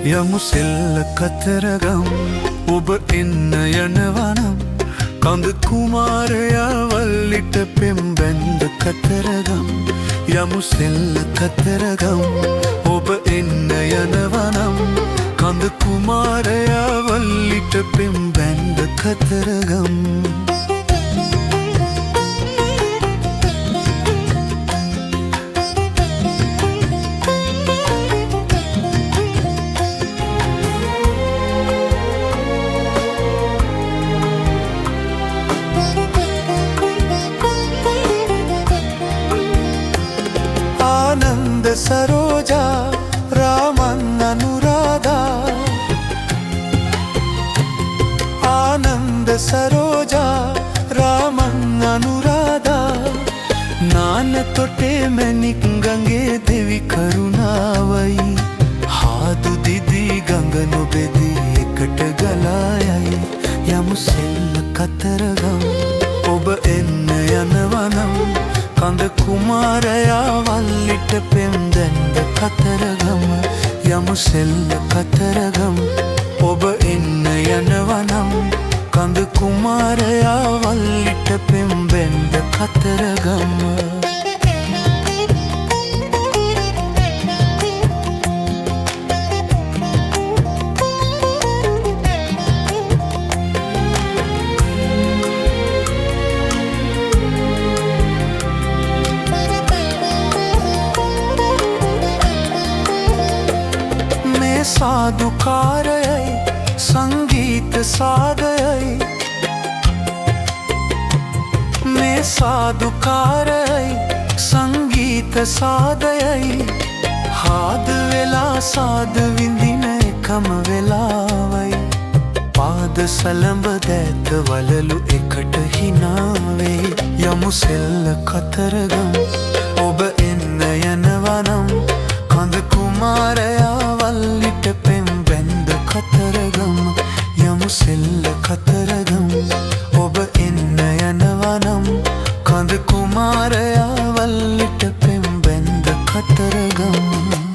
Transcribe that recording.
යමු සෙල්ල කතරගම් ඔබ එන්න යනවනම් කඳ කුමාරයා වල්ලිට පෙම් බැන්ද කතරගම් යමු සෙල්ල කතරගම් ඔබ එන්න යනවනම් කඳ කුමාරයා වල්ලිට පෙම් බැන්ද කතරගම් सरोजा रामन अनुराधा आनंद सरोजा रामन अनुराधा नान तोटे मैनिक गंगे देवी करुणावई हादु दीदी गंगनु बेदी एकट गलायई यमु सेल्ल कතරගම් ඔබ එන්න යනවනම් කඳ කුමාරයා වල්ලිට පෙම් දැන්ද කතරගම යමු සෙල්ල කතරගම් ඔබ එන්න යනවනම් කඳ කුමාරයා වල්ලිට පෙම් බැන්ද කතරගම साधुकारय संगीत सागय मैं साधुकारय संगीत सागय हाद वेला साध विंदिन एकम वेलावय पाद सलंब दैत वललु එකට හිනාවේ යමු සෙල්ල කතරගම් ඔබ එන්න යනවනම් කඳ කුමාරයා වල්ලිට පෙම් බැන්ද කතරගම යමු සෙල්ල කතරගම් ඔබ එන්න යනවනම් කඳ කුමාරයා වල්ලිට පෙම් බැන්ද කතරගම